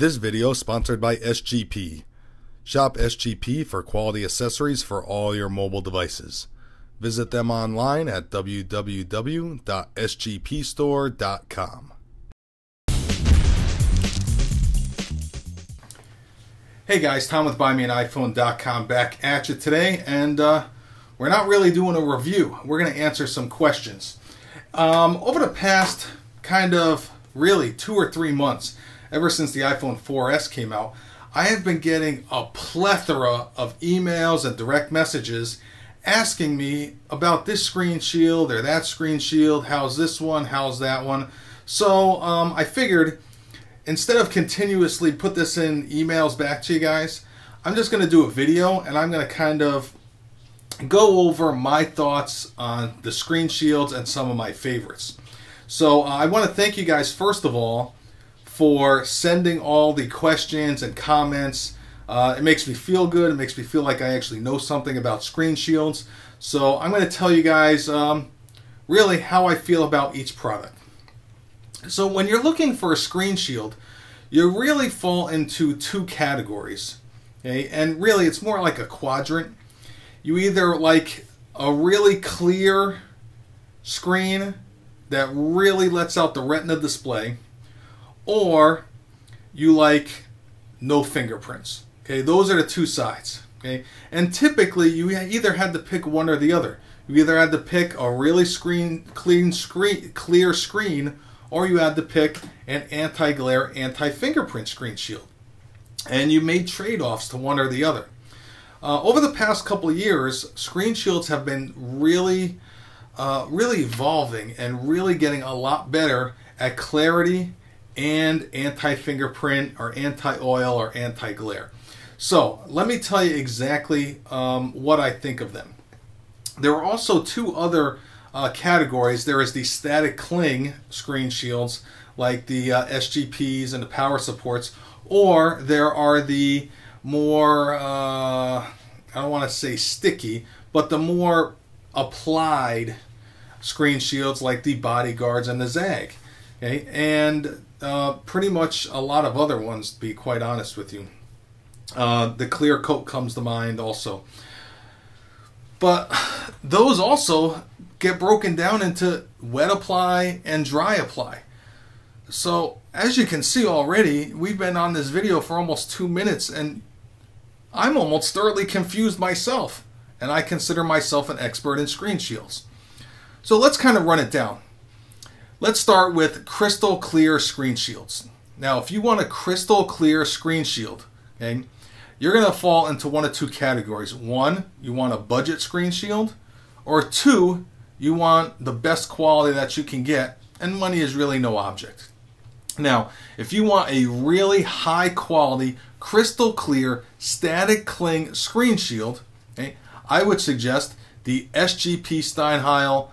This video is sponsored by SGP. Shop SGP for quality accessories for all your mobile devices. Visit them online at www.sgpstore.com. Hey guys, Tom with BuyMeAniPhone.com back at you today, and we're not really doing a review. We're going to answer some questions. Over the past really 2 or 3 months, ever since the iPhone 4S came out, I have been getting a plethora of emails and direct messages asking me about this screen shield or that screen shield, how's this one, how's that one. So I figured instead of continuously put this in emails back to you guys, I'm just going to do a video and I'm going to kind of go over my thoughts on the screen shields and some of my favorites. So I want to thank you guys first of all for sending all the questions and comments. It makes me feel good. It makes me feel like I actually know something about screen shields. So I'm going to tell you guys really how I feel about each product. So when you're looking for a screen shield, you really fall into 2 categories. Okay? And really it's more like a quadrant. You either like a really clear screen that really lets out the retina display, or you like no fingerprints. Okay, those are the 2 sides. Okay, and typically you either had to pick one or the other. You either had to pick a really clear screen, or you had to pick an anti-glare, anti-fingerprint screen shield. And you made trade-offs to one or the other. Over the past couple of years, screen shields have been really evolving and really getting a lot better at clarity and anti-fingerprint or anti-oil or anti-glare. So let me tell you exactly what I think of them. There are also 2 other categories. There is the static cling screen shields like the SGPs and the power supports, or there are the more, I don't want to say sticky, but the more applied screen shields like the bodyguards and the Zag. Okay? And pretty much a lot of other ones, to be quite honest with you. The clear coat comes to mind also. But those also get broken down into wet apply and dry apply. So as you can see already, we've been on this video for almost 2 minutes and I'm almost thoroughly confused myself. And I consider myself an expert in screen shields. So let's kind of run it down. Let's start with crystal clear screen shields. Now, if you want a crystal clear screen shield, okay, you're going to fall into one of 2 categories. 1, you want a budget screen shield, or 2, you want the best quality that you can get, and money is really no object. Now, if you want a really high quality, crystal clear, static cling screen shield, okay, I would suggest the SGP Steinheil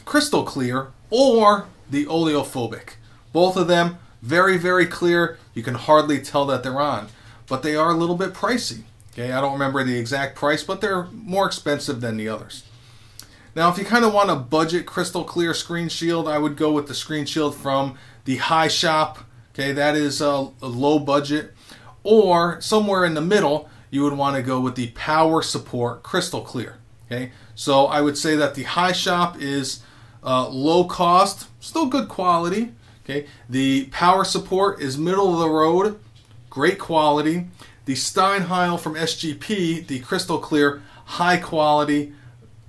crystal clear or the oleophobic. Both of them very, very clear. You can hardly tell that they're on, but they are a little bit pricey. Okay, I don't remember the exact price, but they're more expensive than the others. Now, if you kind of want a budget crystal clear screen shield, I would go with the screen shield from the High Shop. Okay, that is a low budget, or somewhere in the middle, you would want to go with the Power Support crystal clear. Okay, so I would say that the High Shop is low cost, still good quality. Okay, the Power Support is middle of the road, great quality. The Steinheil from SGP, the crystal clear, high quality,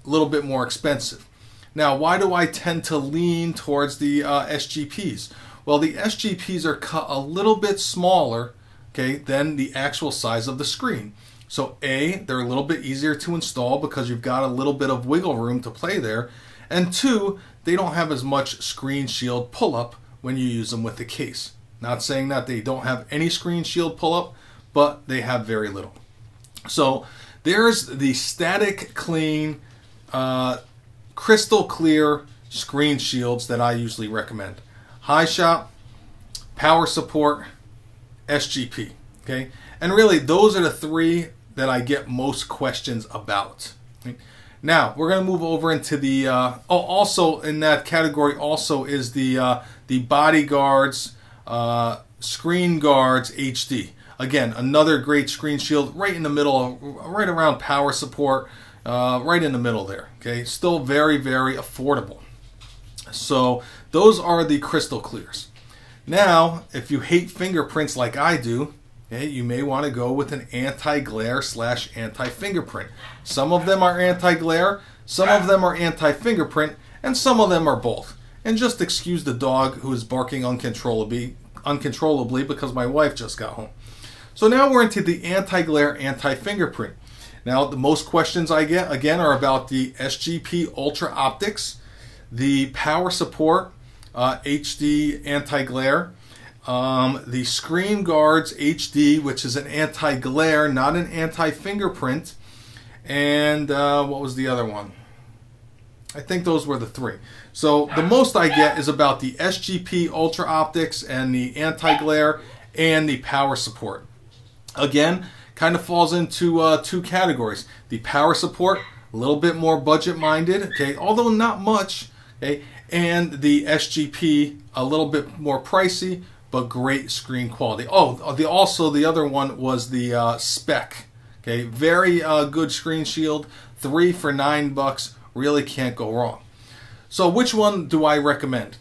a little bit more expensive. Now, why do I tend to lean towards the SGPs? Well, the SGPs are cut a little bit smaller, okay, than the actual size of the screen. So A, they're a little bit easier to install because you've got a little bit of wiggle room to play there. And 2, they don't have as much screen shield pull-up when you use them with the case. Not saying that they don't have any screen shield pull-up, but they have very little. So there's the static clean, crystal clear screen shields that I usually recommend. High Shop, Power Support, SGP. Okay, and really those are the 3 that I get most questions about. Okay? Now we're going to move over into the also in that category also is the bodyguards Screen Guards HD. Again, another great screen shield right in the middle, right around power support, right in the middle there. Okay, still very, very affordable. So those are the crystal clears. Now, if you hate fingerprints like I do, okay, you may want to go with an anti-glare / anti-fingerprint. Some of them are anti-glare, some of them are anti-fingerprint, and some of them are both. And just excuse the dog who is barking uncontrollably because my wife just got home. So now we're into the anti-glare, anti-fingerprint. Now the most questions I get again are about the SGP Ultra Optics, the power support HD anti-glare, the Screen Guards HD, which is an anti-glare, not an anti-fingerprint, and what was the other one? I think those were the three. So the most I get is about the SGP Ultra Optics and the anti-glare and the power support. Again, kind of falls into two categories. The power support, a little bit more budget-minded, okay, although not much, okay, and the SGP, a little bit more pricey, but great screen quality. Oh, also the other one was the Spec, okay, very good screen shield, 3 for $9, really can't go wrong. So which one do I recommend?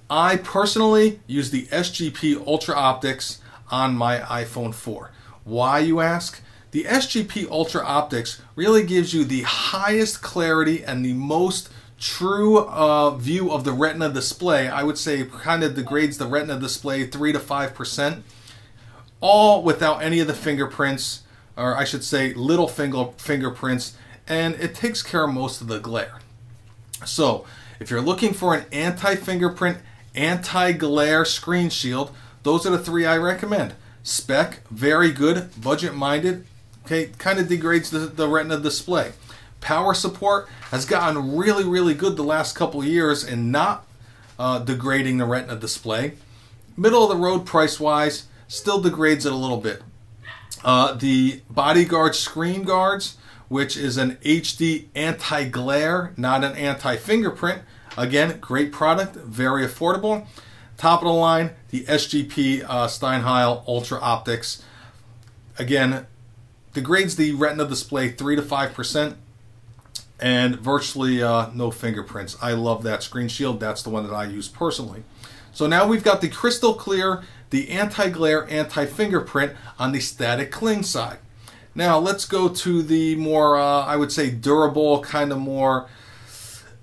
I personally use the SGP Ultra Optics on my iPhone 4. Why, you ask? The SGP Ultra Optics really gives you the highest clarity and the most true view of the Retina display. I would say kind of degrades the Retina display 3 to 5%, all without any of the fingerprints, or I should say little fingerprints, and it takes care of most of the glare. So if you're looking for an anti-fingerprint, anti-glare screen shield, those are the three I recommend. Spec, very good, budget-minded, okay, kind of degrades the Retina display. Power support has gotten really, really good the last couple of years in not degrading the Retina display. Middle of the road price-wise, still degrades it a little bit. The Bodyguard Screen Guards, which is an HD anti-glare, not an anti-fingerprint. Again, great product, very affordable. Top of the line, the SGP Steinheil Ultra Optics. Again, degrades the Retina display 3 to 5%, and virtually no fingerprints. I love that screen shield. That's the one that I use personally. So now we've got the crystal clear, the anti-glare, anti-fingerprint on the static cling side. Now let's go to the more, I would say, durable, kind of more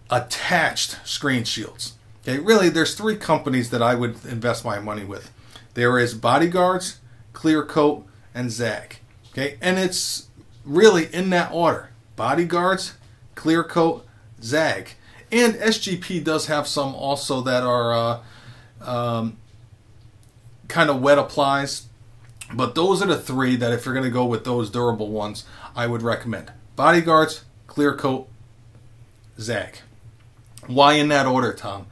attached screen shields. Okay, really, there's 3 companies that I would invest my money with. There is Bodyguards, Clear Coat, and Zag. Okay, and it's really in that order: Bodyguards, Clear Coat, Zag, and SGP does have some also that are kind of wet applies. But those are the 3 that, if you're going to go with those durable ones, I would recommend: Bodyguards, Clear Coat, Zag. Why in that order, Tom?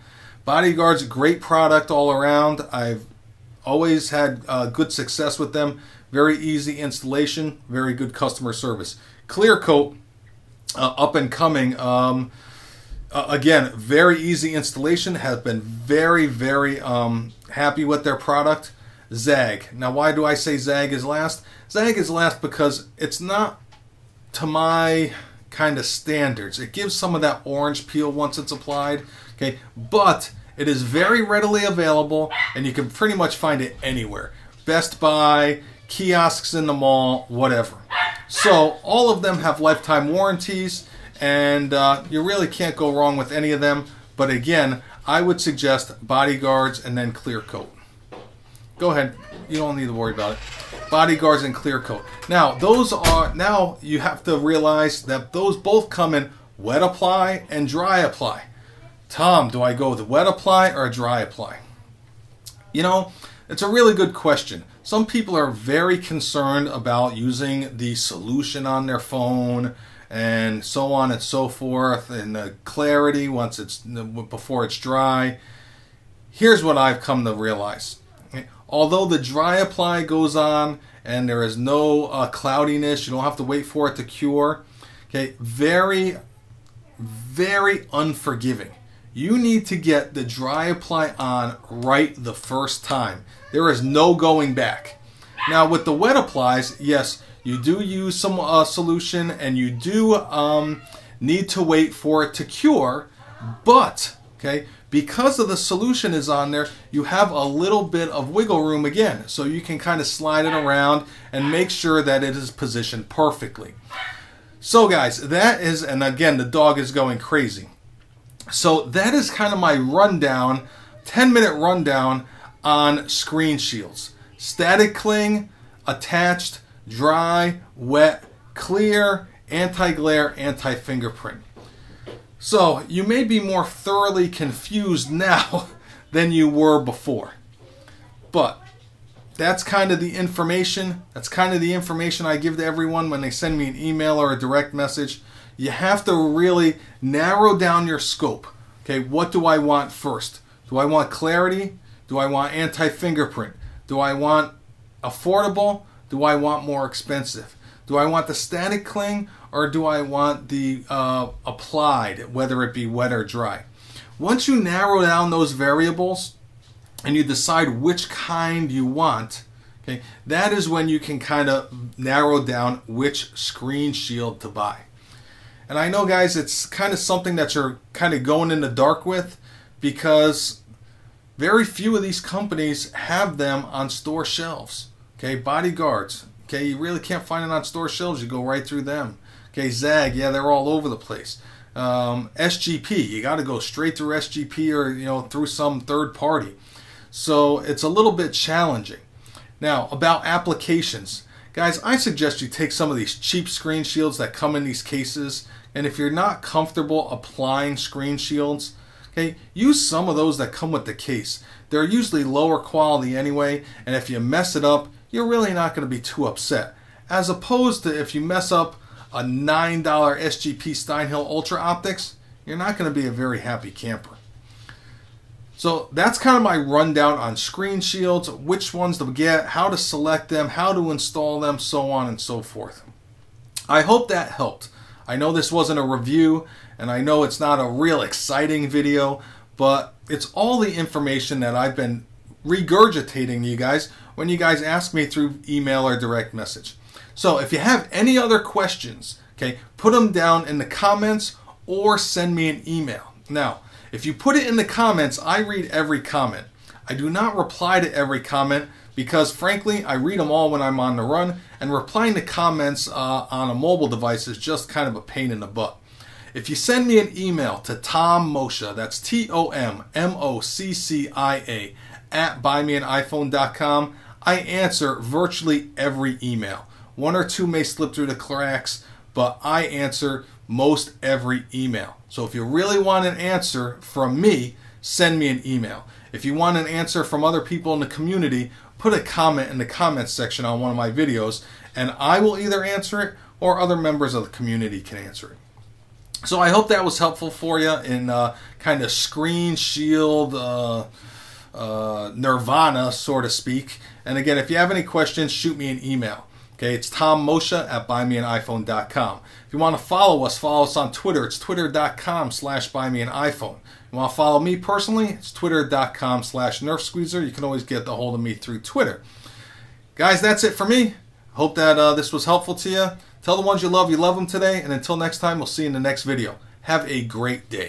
Bodyguard's a great product all around. I've always had good success with them. Very easy installation, very good customer service. Clear Coat, up and coming. Again, very easy installation. Has been very, very happy with their product. Zag. Now, why do I say Zag is last? Zag is last because it's not to my kind of standards. It gives some of that orange peel once it's applied, okay, but it is very readily available, and you can pretty much find it anywhere. Best Buy, kiosks in the mall, whatever. So all of them have lifetime warranties, and you really can't go wrong with any of them. But again, I would suggest Bodyguards and then Clear Coat. Go ahead. You don't need to worry about it. Bodyguards and Clear Coat. Now, those are, now you have to realize that those both come in wet apply and dry apply. Tom, do I go with wet apply or dry apply? You know, it's a really good question. Some people are very concerned about using the solution on their phone and so on and so forth, and the clarity once it's, before it's dry. Here's what I've come to realize. Although the dry apply goes on and there is no cloudiness, you don't have to wait for it to cure. Okay, very, very unforgiving. you need to get the dry apply on right the first time. There is no going back. Now with the wet applies, yes, you do use some solution and you do need to wait for it to cure, but okay, because of the solution is on there, you have a little bit of wiggle room again, so you can kind of slide it around and make sure that it is positioned perfectly. So guys, that is, and again the dog is going crazy. So that is kind of my rundown, 10-minute rundown on screen shields. Static cling, attached, dry, wet, clear, anti-glare, anti-fingerprint. So you may be more thoroughly confused now than you were before. But that's kind of the information. That's kind of the information I give to everyone when they send me an email or a direct message. You have to really narrow down your scope. Okay, what do I want first? Do I want clarity? Do I want anti-fingerprint? Do I want affordable? Do I want more expensive? Do I want the static cling or do I want the applied, whether it be wet or dry? Once you narrow down those variables and you decide which kind you want, okay, that is when you can kind of narrow down which screen shield to buy. And I know, guys, it's kind of something that you're kind of going in the dark with because very few of these companies have them on store shelves. Okay, Bodyguards. Okay, you really can't find it on store shelves. You go right through them. Okay, Zag, yeah, they're all over the place. SGP, you got to go straight through SGP or through some third party. So it's a little bit challenging. Now about applications. Guys, I suggest you take some of these cheap screen shields that come in these cases, and if you're not comfortable applying screen shields, okay, use some of those that come with the case. They're usually lower quality anyway, and if you mess it up, you're really not going to be too upset. As opposed to if you mess up a $9 SGP Steinhill Ultra Optics, you're not going to be a very happy camper. So that's kind of my rundown on screen shields, which ones to get, how to select them, how to install them, so on and so forth. I hope that helped. I know this wasn't a review, and I know it's not a real exciting video, but it's all the information that I've been regurgitating to you guys when you guys ask me through email or direct message. So if you have any other questions, okay, put them down in the comments or send me an email. Now, if you put it in the comments, I read every comment. I do not reply to every comment because, frankly, I read them all when I'm on the run, and replying to comments on a mobile device is just kind of a pain in the butt. If you send me an email to Tom Moccia, that's TOMMOCCIA, at BuyMeAniPhone.com, I answer virtually every email. One or two may slip through the cracks, but I answer most every email. So if you really want an answer from me, send me an email. If you want an answer from other people in the community, put a comment in the comments section on one of my videos, and I will either answer it or other members of the community can answer it. So I hope that was helpful for you in kind of screen shield nirvana, so to speak. And again, if you have any questions, shoot me an email. Okay, it's Tom Moccia at BuyMeAniPhone.com. If you want to follow us on Twitter. It's twitter.com/BuyMeAniPhone. You want to follow me personally? It's twitter.com/NerfSqueezer. You can always get a hold of me through Twitter. Guys, that's it for me. Hope that this was helpful to you. Tell the ones you love them today. And until next time, we'll see you in the next video. Have a great day.